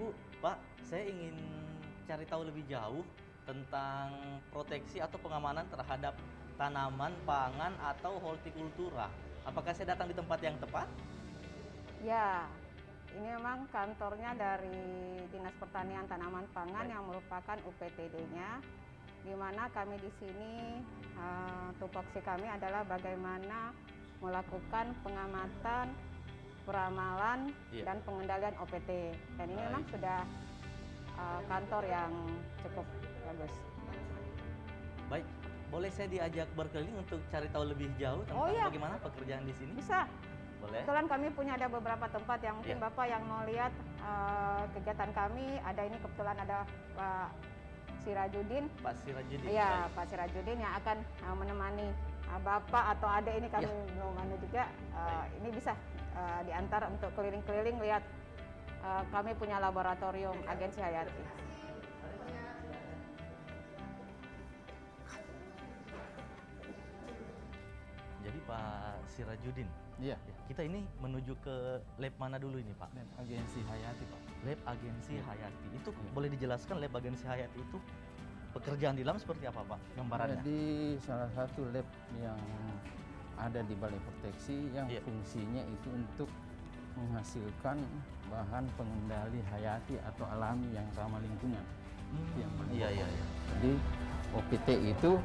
Bu, Pak, saya ingin cari tahu lebih jauh tentang proteksi atau pengamanan terhadap tanaman, pangan, atau hortikultura. Apakah saya datang di tempat yang tepat? Ya, ini memang kantornya dari Dinas Pertanian Tanaman Pangan yang merupakan UPTD-nya, di mana kami di sini tupoksi kami adalah bagaimana melakukan pengamatan, peramalan, dan pengendalian OPT. Dan ini memang sudah kantor yang cukup bagus. Baik, boleh saya diajak berkeliling untuk cari tahu lebih jauh tentang bagaimana pekerjaan di sini? Bisa. Boleh. Kebetulan kami punya ada beberapa tempat yang mungkin Bapak yang mau lihat kegiatan kami. Ada ini kebetulan ada Pak Sirajudin. Pak Sirajudin. Iya, Pak Sirajudin yang akan menemani Bapak atau adik ini kami menemani juga. Ini bisa diantar untuk keliling-keliling lihat kami punya laboratorium Agensi Hayati. Jadi Pak Sirajudin, iya, kita ini menuju ke lab mana dulu ini Pak? Lab Agensi Hayati Pak. Lab Agensi Hayati. Itu boleh dijelaskan lab Agensi Hayati itu pekerjaan di dalam seperti apa Pak? Gambarannya? Jadi salah satu lab yang ada di Balai Proteksi yang fungsinya itu untuk menghasilkan bahan pengendali hayati atau alami yang ramah lingkungan. Iya. Jadi OPT itu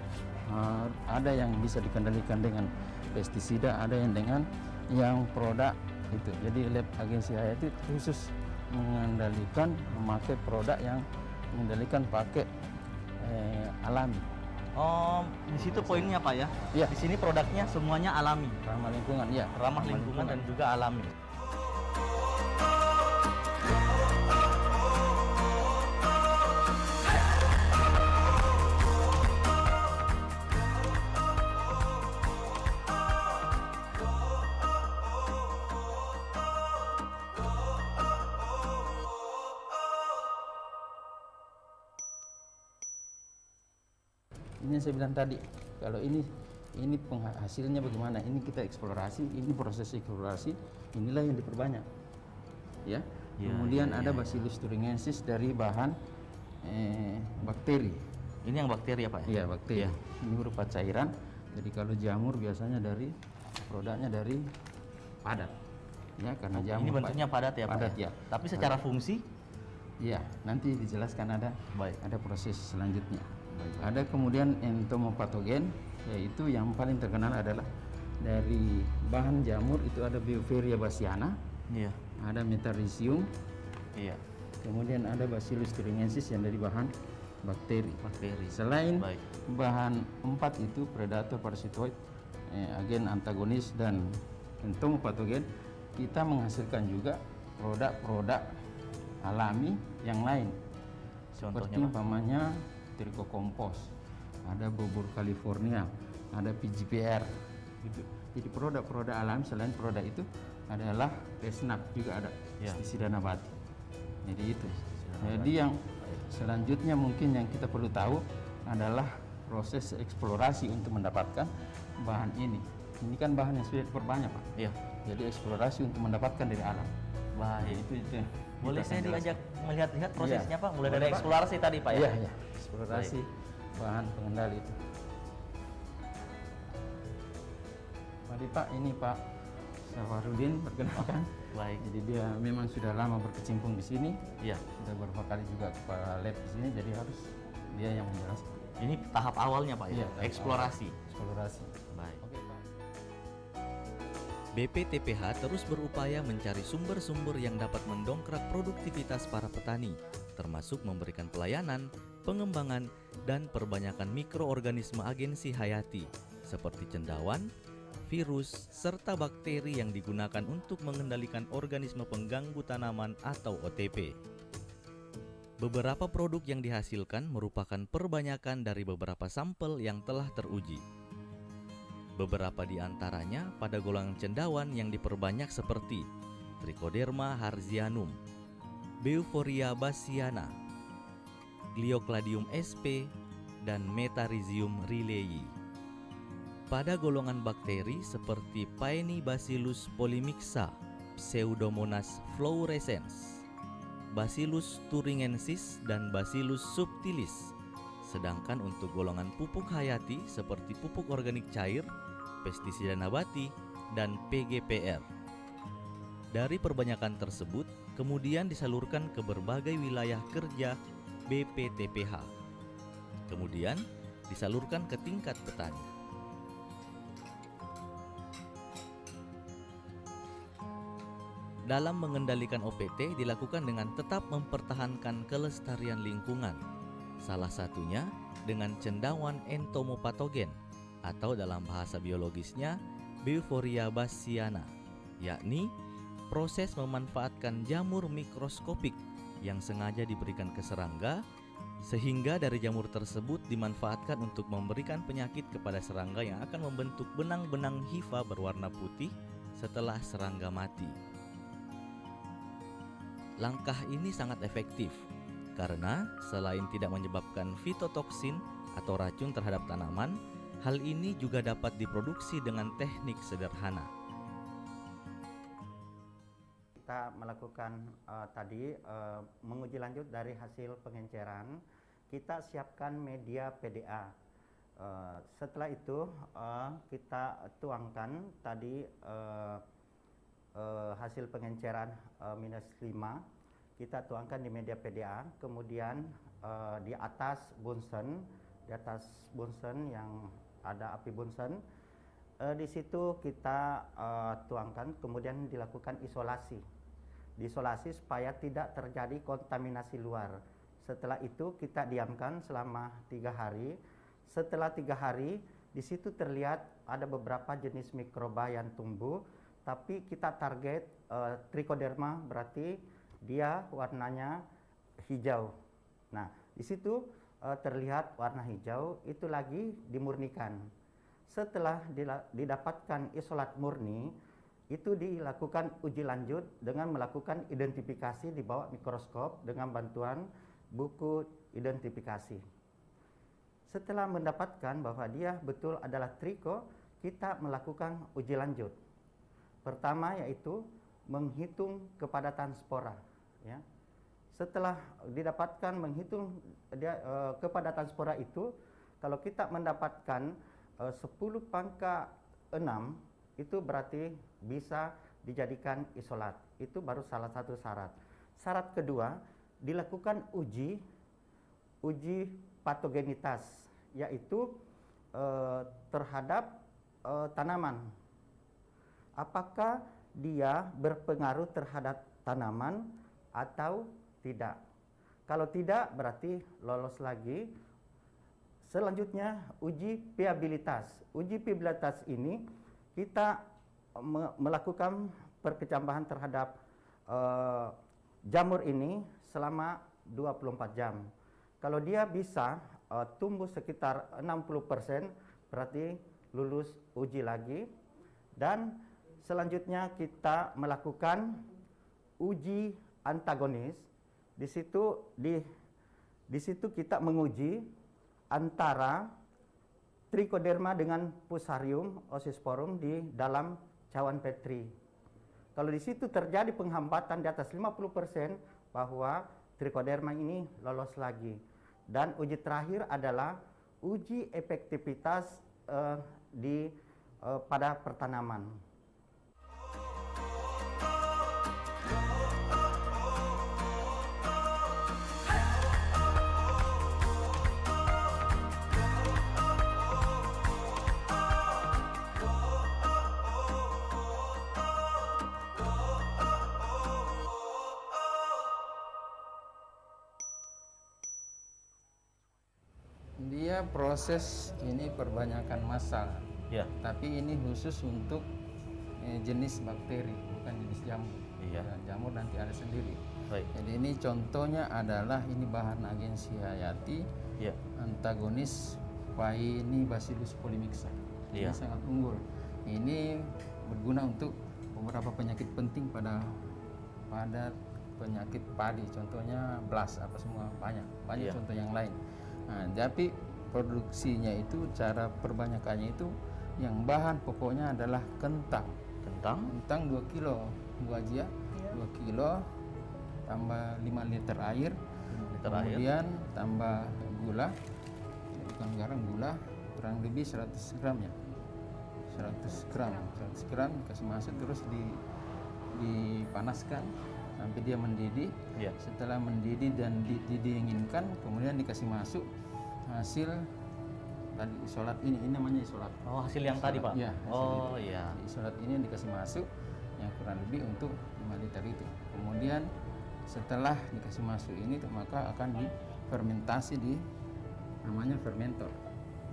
ada yang bisa dikendalikan dengan pestisida, ada yang dengan yang produk itu. Jadi lab Agensi Hayati khusus mengendalikan memakai produk yang mengendalikan pakai alami. Oh, di situ poinnya Pak ya? Iya. Di sini produknya semuanya alami. Ramah lingkungan, ya. Ramah lingkungan dan juga alami. Ini yang saya bilang tadi, kalau ini hasilnya bagaimana? Ini kita eksplorasi, ini proses eksplorasi, inilah yang diperbanyak, ya. Kemudian ada Bacillus thuringiensis dari bahan bakteri. Ini yang bakteri ya Pak? Iya, bakteri. Ini berupa cairan. Jadi kalau jamur biasanya dari produknya dari padat, ya, karena jamur. Ini bentuknya padat ya Pak? Padat ya. Tapi secara fungsi? Iya, nanti dijelaskan ada. Baik. Ada proses selanjutnya. Ada kemudian entomopatogen, yaitu yang paling terkenal adalah dari bahan jamur itu ada Beauveria bassiana, ada Metarhizium, kemudian ada Bacillus thuringiensis yang dari bahan bakteri. Selain bahan 4 itu predator, parasitoid, agen antagonis dan entomopatogen, kita menghasilkan juga produk-produk alami yang lain. Seperti umpamanya trichocompos, ada bubur California, ada PGPR gitu. Jadi produk-produk alam selain produk itu adalah Resnap juga ada, pestisida nabati. Jadi itu. Jadi yang selanjutnya mungkin yang kita perlu tahu adalah proses eksplorasi untuk mendapatkan bahan ini. Ini kan bahan yang sudah diperbanyak Pak. Iya. Jadi eksplorasi untuk mendapatkan dari alam. Baik. Itu. Boleh saya diajak melihat-lihat prosesnya Pak? Mulai dari eksplorasi tadi Pak ya? Iya. Eksplorasi bahan pengendali itu. Mari Pak, ini Pak Safarudin perkenalkan. Baik. Jadi dia memang sudah lama berkecimpung di sini. Iya. Sudah beberapa kali juga kepala lab di sini, jadi harus dia yang menjelaskan. Ini tahap awalnya Pak ya? Iya, Eksplorasi. Eksplorasi. Baik. Oke Pak. BPTPH terus berupaya mencari sumber-sumber yang dapat mendongkrak produktivitas para petani, termasuk memberikan pelayanan, pengembangan, dan perbanyakan mikroorganisme agensi hayati, seperti cendawan, virus, serta bakteri yang digunakan untuk mengendalikan organisme pengganggu tanaman atau OTP. Beberapa produk yang dihasilkan merupakan perbanyakan dari beberapa sampel yang telah teruji. Beberapa di antaranya pada golongan cendawan yang diperbanyak seperti Trichoderma harzianum, Beauveria bassiana, Gliocladium sp, dan Metarhizium rilei. Pada golongan bakteri seperti Paenibacillus polymixa, Pseudomonas fluorescens, Bacillus thuringiensis dan Bacillus subtilis. Sedangkan untuk golongan pupuk hayati seperti pupuk organik cair, pestisida nabati, dan PGPR. Dari perbanyakan tersebut, kemudian disalurkan ke berbagai wilayah kerja BPTPH. Kemudian disalurkan ke tingkat petani. Dalam mengendalikan OPT dilakukan dengan tetap mempertahankan kelestarian lingkungan. Salah satunya dengan cendawan entomopatogen atau dalam bahasa biologisnya Beauforia bassiana, yakni proses memanfaatkan jamur mikroskopik yang sengaja diberikan ke serangga sehingga dari jamur tersebut dimanfaatkan untuk memberikan penyakit kepada serangga yang akan membentuk benang-benang hifa berwarna putih setelah serangga mati. Langkah ini sangat efektif karena selain tidak menyebabkan fitotoksin atau racun terhadap tanaman, hal ini juga dapat diproduksi dengan teknik sederhana. Kita melakukan menguji lanjut dari hasil pengenceran, kita siapkan media PDA. Setelah itu kita tuangkan tadi hasil pengenceran -5, kita tuangkan di media PDA, kemudian di atas bunsen yang ada api bunsen, di situ kita tuangkan, kemudian dilakukan diisolasi supaya tidak terjadi kontaminasi luar. Setelah itu kita diamkan selama 3 hari. Setelah 3 hari, di situ terlihat ada beberapa jenis mikroba yang tumbuh, tapi kita target trichoderma, berarti dia warnanya hijau. Nah, di situ terlihat warna hijau, itu lagi dimurnikan. Setelah didapatkan isolat murni, itu dilakukan uji lanjut dengan melakukan identifikasi di bawah mikroskop dengan bantuan buku identifikasi. Setelah mendapatkan bahwa dia betul adalah tricho, kita melakukan uji lanjut. Pertama yaitu menghitung kepadatan spora. Ya. Setelah didapatkan menghitung kepadatan spora itu, kalau kita mendapatkan 10⁻⁶, itu berarti bisa dijadikan isolat. Itu baru salah satu syarat. Syarat kedua, dilakukan uji patogenitas, yaitu terhadap tanaman. Apakah dia berpengaruh terhadap tanaman atau tidak? Kalau tidak, berarti lolos lagi. Selanjutnya, uji viabilitas. Uji viabilitas ini kita melakukan perkecambahan terhadap jamur ini selama 24 jam. Kalau dia bisa tumbuh sekitar 60%, berarti lulus uji lagi. Dan selanjutnya kita melakukan uji antagonis. Di situ kita menguji antara trichoderma dengan fusarium oxysporum di dalam cawan Petri. Kalau di situ terjadi penghambatan di atas 50%, bahwa trichoderma ini lolos lagi. Dan uji terakhir adalah uji efektivitas pada pertanaman. Dia proses ini perbanyakan massal, Ya. tapi ini khusus untuk jenis bakteri, bukan jenis jamur. Iya. Dan jamur nanti ada sendiri. Baik. Jadi ini contohnya adalah ini bahan agensi hayati, Ya. antagonis Paeani Bacillus polymixa. Iya. Ini sangat unggul. Ini berguna untuk beberapa penyakit penting pada penyakit padi, contohnya blast apa semua, banyak Iya. contoh yang lain. Nah, tapi produksinya itu, cara perbanyakannya itu, yang bahan pokoknya adalah kentang. Kentang? Kentang 2 kilo, 2 kilo tambah 5 liter air, 5 liter air. kemudian tambah gula, bukan garam, gula kurang lebih 100 gram ya. 100 gram kasih masuk, terus dipanaskan sampai dia mendidih. Iya. Setelah mendidih dan didinginkan, kemudian dikasih masuk hasil tadi isolat ini namanya isolat. Oh, hasil yang tadi, Pak? Iya. Oh, iya. Isolat ini yang dikasih masuk yang kurang lebih untuk 5 liter itu. Kemudian setelah dikasih masuk ini maka akan difermentasi di namanya fermentor.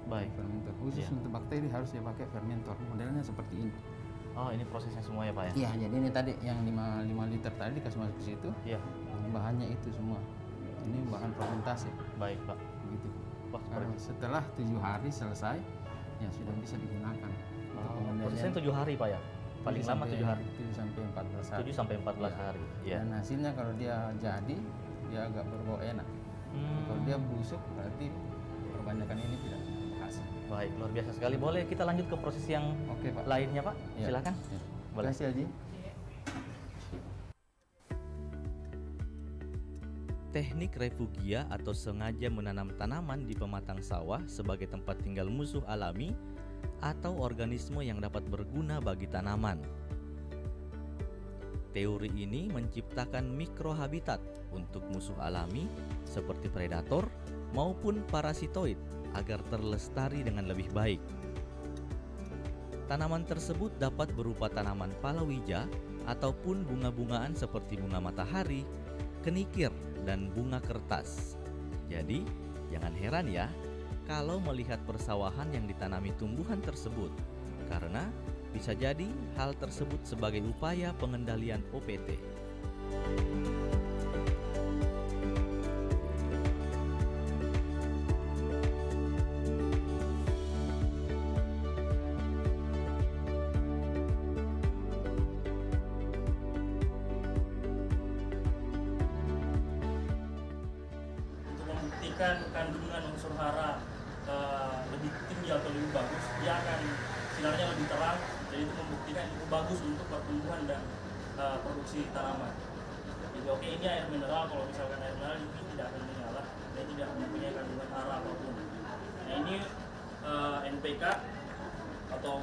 Baik. Fermentor khusus Iya. untuk bakteri harus ya pakai fermentor. Modelnya seperti ini. Oh, ini prosesnya semua ya, Pak ya? Iya, jadi ini tadi yang 5 liter tadi dikasih masuk ke situ. Iya. Bahannya itu semua. Ini bahan fermentasi. Baik, Pak. Begitu. Wah, Setelah 7 hari selesai, ya sudah bisa digunakan. Untuk pengendalian. prosesnya 7 hari, Pak ya? Paling lama 7 hari. 7 sampai 14 hari. 7 sampai 14 Iya. hari. Iya. Dan hasilnya kalau dia jadi, dia agak berbau enak. Kalau dia busuk, berarti kebanyakan ini tidak hasil. Baik, luar biasa sekali. Boleh kita lanjut ke proses yang Oke, Pak. lainnya, Pak? Iya. Silakan. Ya. Boleh. Terima kasih, Haji. Teknik refugia atau sengaja menanam tanaman di pematang sawah sebagai tempat tinggal musuh alami atau organisme yang dapat berguna bagi tanaman. Teori ini menciptakan mikrohabitat untuk musuh alami seperti predator maupun parasitoid agar terlestari dengan lebih baik. Tanaman tersebut dapat berupa tanaman palawija ataupun bunga-bungaan seperti bunga matahari, kenikir, dan bunga kertas. Jadi, jangan heran ya kalau melihat persawahan yang ditanami tumbuhan tersebut, karena bisa jadi hal tersebut sebagai upaya pengendalian OPT. Untuk membuktikan kandungan unsur hara lebih tinggi atau lebih bagus, dia akan sinarnya lebih terang, jadi itu membuktikan itu bagus untuk pertumbuhan dan produksi tanaman. Jadi oke, ini air mineral, kalau misalkan air mineral ini tidak akan menyala, dan tidak mempunyai kandungan hara apapun. Nah ini NPK atau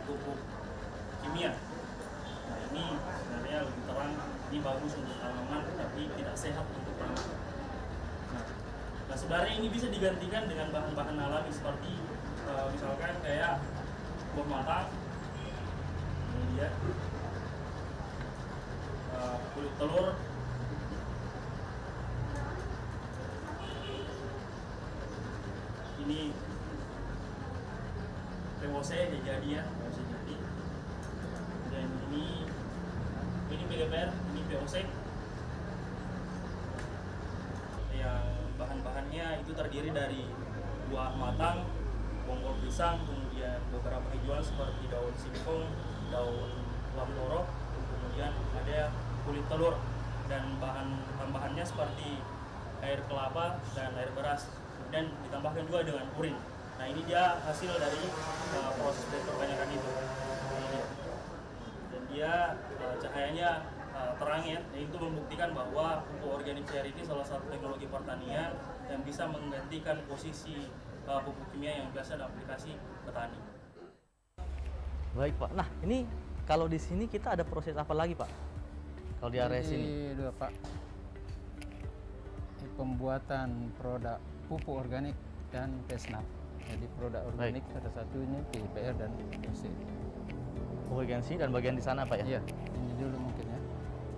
pupuk kimia. Nah ini sebenarnya lebih terang, ini bagus untuk tanaman tapi tidak sehat untuk tanaman. Nah sebenarnya ini bisa digantikan dengan bahan-bahan alami seperti misalkan kayak buah matang, ini dia, kulit telur, ini POC jadi ya, POC jadi, dan ini PGPR, ini POC. Yang bahan-bahannya itu terdiri dari buah matang, bonggol pisang, kemudian beberapa hijauan seperti daun singkong, daun lamtoro, kemudian ada kulit telur, dan bahan tambahannya seperti air kelapa dan air beras, dan ditambahkan juga dengan urin. Nah ini dia hasil dari proses perbanyakan itu. Ini dia. Dan dia cahayanya terang ya, dan itu membuktikan bahwa pupuk organik cair ini salah satu teknologi pertanian yang bisa menggantikan posisi pupuk kimia yang biasa diaplikasi petani. Baik, Pak. Nah, ini kalau di sini kita ada proses apa lagi, Pak? Kalau di area sini? Dua, Pak. Pembuatan produk pupuk organik dan PESNAP. Jadi produk organik ada satunya PGPR dan POC. Bagian sini dan bagian di sana, Pak ya? Iya, ini dulu mungkin ya.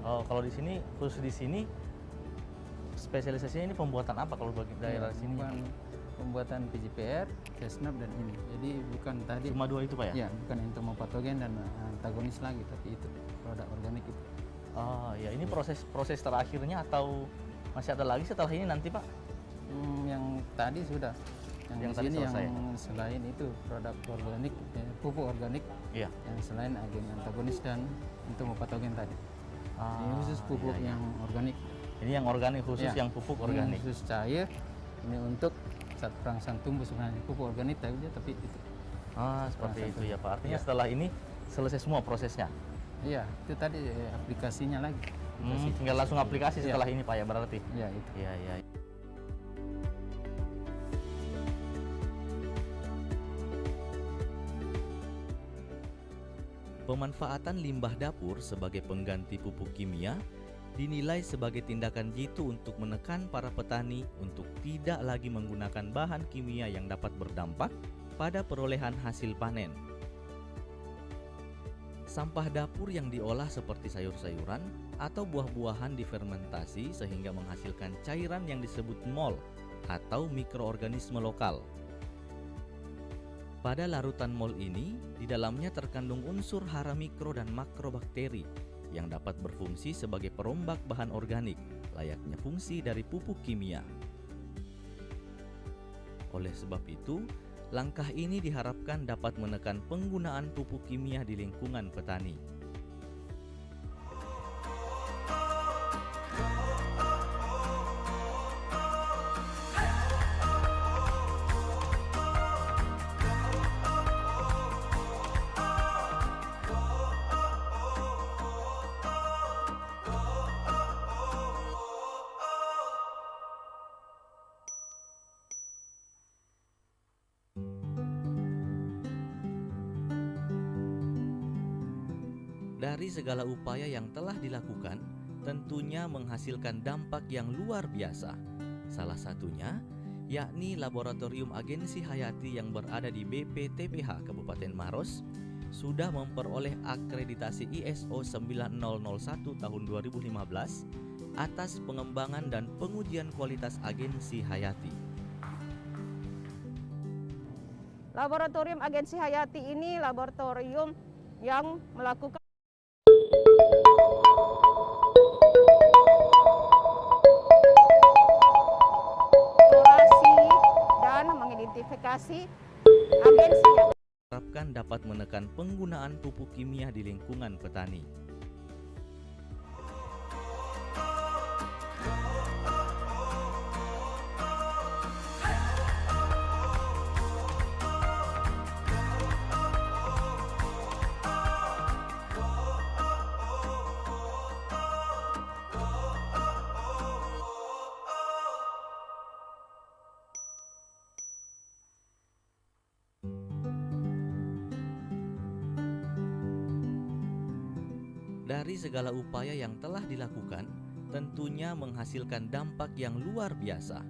Oh, kalau di sini, khusus di sini, spesialisasinya ini pembuatan apa kalau bagi daerah sini? Pembuatan PGPR, PESNAP dan ini. Jadi bukan tadi. Cuma dua itu, Pak ya? Ya, bukan entomopatogen dan antagonis lagi, tapi itu produk organik itu. Oh, ya ini proses terakhirnya atau masih ada lagi setelah ini nanti, Pak? Yang tadi sudah. Yang Yang tadi di sini selesai. yang selain itu produk organik, pupuk organik. Iya. Yang selain agen antagonis dan entomopatogen tadi. Ini khusus pupuk iya, iya. yang organik. Ini yang organik khusus, Ya, yang pupuk ini organik. khusus cair. Ini untuk saat perangsang tumbuh sebenarnya pupuk organik tapi itu. Ah, seperti Salah itu satu. ya, Pak. Artinya Iya. setelah ini selesai semua prosesnya. Iya, itu tadi aplikasinya lagi. Tinggal langsung aplikasi Iya. setelah ini Pak ya berarti. Ya itu. Iya, iya. Pemanfaatan limbah dapur sebagai pengganti pupuk kimia dinilai sebagai tindakan jitu untuk menekan para petani untuk tidak lagi menggunakan bahan kimia yang dapat berdampak pada perolehan hasil panen. Sampah dapur yang diolah seperti sayur-sayuran atau buah-buahan difermentasi sehingga menghasilkan cairan yang disebut mol atau mikroorganisme lokal. Pada larutan mol ini, di dalamnya terkandung unsur hara mikro dan makrobakteri yang dapat berfungsi sebagai perombak bahan organik, layaknya fungsi dari pupuk kimia. Oleh sebab itu, langkah ini diharapkan dapat menekan penggunaan pupuk kimia di lingkungan petani. Dari segala upaya yang telah dilakukan, tentunya menghasilkan dampak yang luar biasa. Salah satunya, yakni Laboratorium Agensi Hayati yang berada di BPTPH Kabupaten Maros, sudah memperoleh akreditasi ISO 9001 tahun 2015 atas pengembangan dan pengujian kualitas agensi hayati. Laboratorium Agensi Hayati ini laboratorium yang melakukan eksplorasi dan mengidentifikasi agensi yang Diharapkan dapat menekan penggunaan pupuk kimia di lingkungan petani. Dari segala upaya yang telah dilakukan, tentunya menghasilkan dampak yang luar biasa.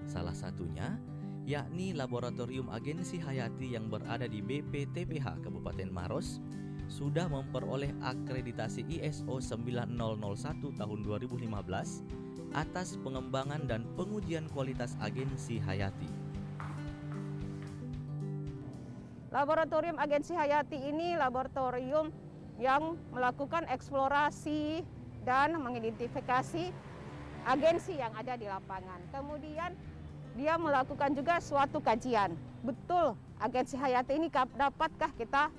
Salah satunya, yakni Laboratorium Agensi Hayati yang berada di BPTPH Kabupaten Maros, sudah memperoleh akreditasi ISO 9001 tahun 2015 atas pengembangan dan pengujian kualitas agensi hayati. Laboratorium Agensi Hayati ini laboratorium yang melakukan eksplorasi dan mengidentifikasi agensi yang ada di lapangan. Kemudian dia melakukan juga suatu kajian. Betul agensi hayati ini dapatkah kita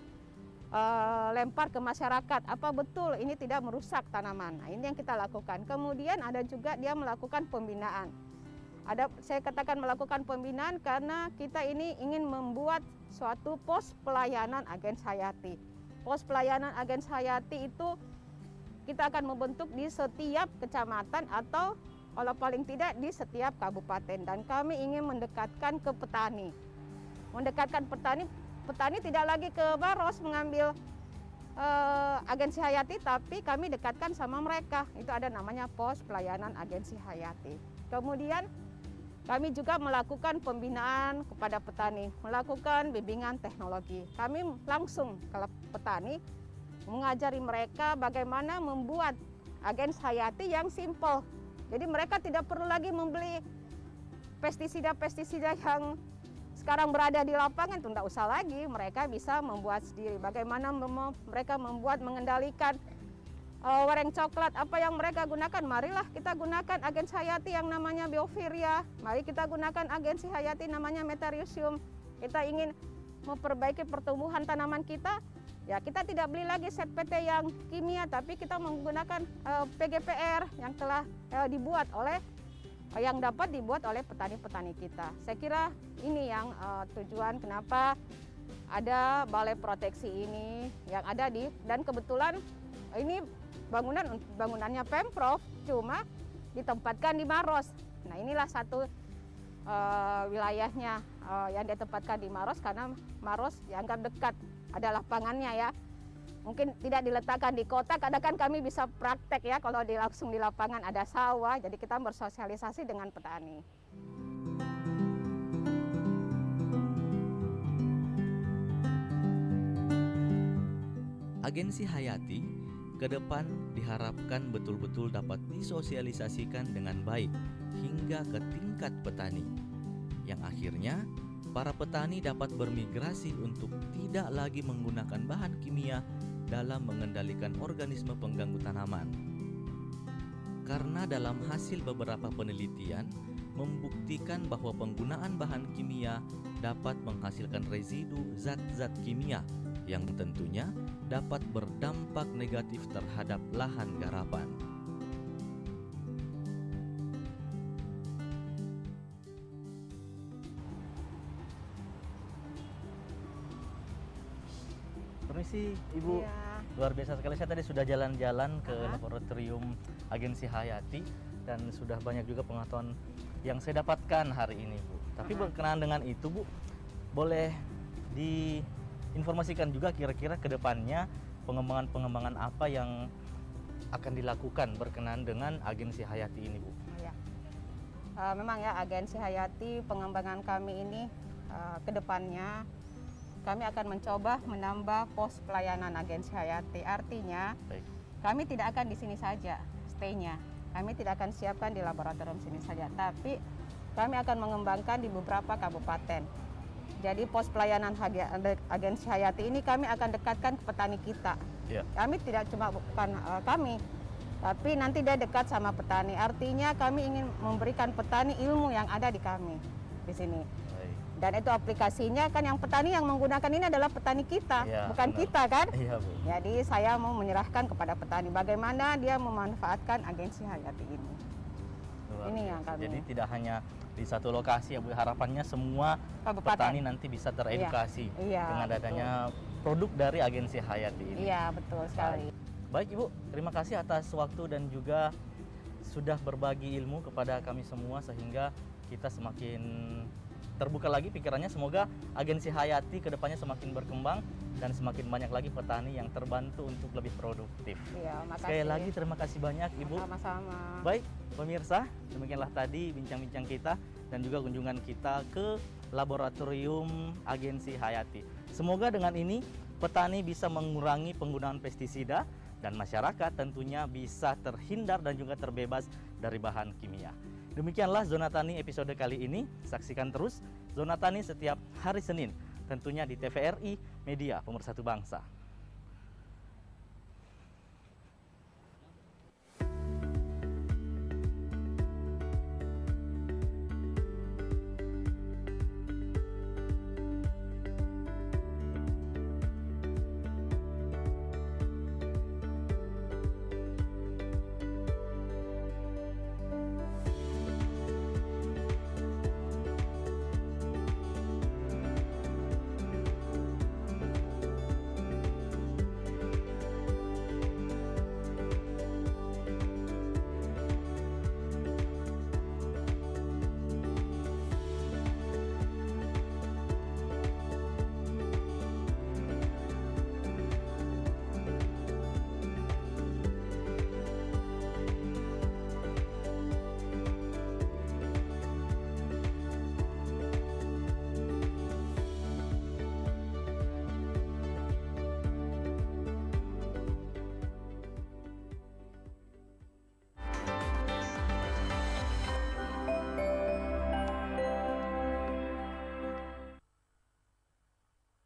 lempar ke masyarakat? Apa betul ini tidak merusak tanaman? Nah, ini yang kita lakukan. Kemudian ada juga dia melakukan pembinaan. Saya katakan melakukan pembinaan karena kita ini ingin membuat suatu pos pelayanan agensi hayati. Pos pelayanan agensi hayati itu kita akan membentuk di setiap kecamatan atau kalau paling tidak di setiap kabupaten, dan kami ingin mendekatkan ke petani. Mendekatkan petani tidak lagi ke Maros mengambil agensi hayati, tapi kami dekatkan sama mereka. Itu ada namanya pos pelayanan agensi hayati. Kemudian kami juga melakukan pembinaan kepada petani, melakukan bimbingan teknologi. Kami langsung ke petani, mengajari mereka bagaimana membuat agensi hayati yang simpel. Jadi mereka tidak perlu lagi membeli pestisida-pestisida yang sekarang berada di lapangan, itu tidak usah lagi. Mereka bisa membuat sendiri. Bagaimana mereka mengendalikan wareng coklat, apa yang mereka gunakan, marilah kita gunakan agensi hayati yang namanya biofiria, mari kita gunakan agensi hayati namanya meteriusium. Kita ingin memperbaiki pertumbuhan tanaman kita, ya kita tidak beli lagi set PT yang kimia, tapi kita menggunakan PGPR yang telah dapat dibuat oleh petani-petani kita. Saya kira ini yang tujuan kenapa ada balai proteksi ini yang ada dan kebetulan ini bangunannya Pemprov, cuma ditempatkan di Maros. Nah, inilah satu wilayahnya yang ditempatkan di Maros karena Maros dianggap dekat, ada lapangannya ya. Mungkin tidak diletakkan di kota, kadang kan kami bisa praktek ya kalau langsung di lapangan ada sawah, jadi kita bersosialisasi dengan petani. Agensi Hayati ke depan diharapkan betul-betul dapat disosialisasikan dengan baik hingga ke tingkat petani, yang akhirnya para petani dapat bermigrasi untuk tidak lagi menggunakan bahan kimia dalam mengendalikan organisme pengganggu tanaman. Karena dalam hasil beberapa penelitian membuktikan bahwa penggunaan bahan kimia dapat menghasilkan residu zat-zat kimia yang tentunya dapat berdampak negatif terhadap lahan garapan. Permisi Ibu, Iya. luar biasa sekali. Saya tadi sudah jalan-jalan ke laboratorium Agensi Hayati dan sudah banyak juga pengetahuan yang saya dapatkan hari ini, Bu. Tapi berkenaan dengan itu, Bu, boleh diinformasikan juga kira-kira ke depannya pengembangan-pengembangan apa yang akan dilakukan berkenaan dengan Agensi Hayati ini, Bu? Ya. Memang ya Agensi Hayati pengembangan kami ini ke depannya kami akan mencoba menambah pos pelayanan Agensi Hayati. Artinya Baik. kami tidak akan di sini saja stay-nya. Kami tidak akan siapkan di laboratorium sini saja, tapi kami akan mengembangkan di beberapa kabupaten. Jadi pos pelayanan Agensi Hayati ini kami akan dekatkan ke petani kita. Ya. Kami tidak cuma bukan kami, tapi nanti dia dekat sama petani. Artinya kami ingin memberikan petani ilmu yang ada di kami di sini. Baik. Dan itu aplikasinya kan yang petani yang menggunakan ini adalah petani kita, Ya, bukan benar. kita kan. Iya, Bu. Jadi saya mau menyerahkan kepada petani bagaimana dia memanfaatkan Agensi Hayati ini. Luar Ini biasa. yang kami- Jadi tidak hanya di satu lokasi ya, Bu. Harapannya semua Kabupaten. petani nanti bisa teredukasi Iya, dengan betul. adanya produk dari Agensi Hayati ini. Iya, betul sekali. Baik Ibu, terima kasih atas waktu dan juga sudah berbagi ilmu kepada kami semua sehingga kita semakin terbuka lagi pikirannya. Semoga Agensi Hayati kedepannya semakin berkembang dan semakin banyak lagi petani yang terbantu untuk lebih produktif. Iya, makasih. Sekali lagi terima kasih banyak Ibu. Sama-sama. Baik pemirsa, demikianlah tadi bincang-bincang kita dan juga kunjungan kita ke laboratorium Agensi Hayati. Semoga dengan ini petani bisa mengurangi penggunaan pestisida dan masyarakat tentunya bisa terhindar dan juga terbebas dari bahan kimia. Demikianlah Zona Tani episode kali ini. Saksikan terus Zona Tani setiap hari Senin tentunya di TVRI Media Pemersatu Bangsa.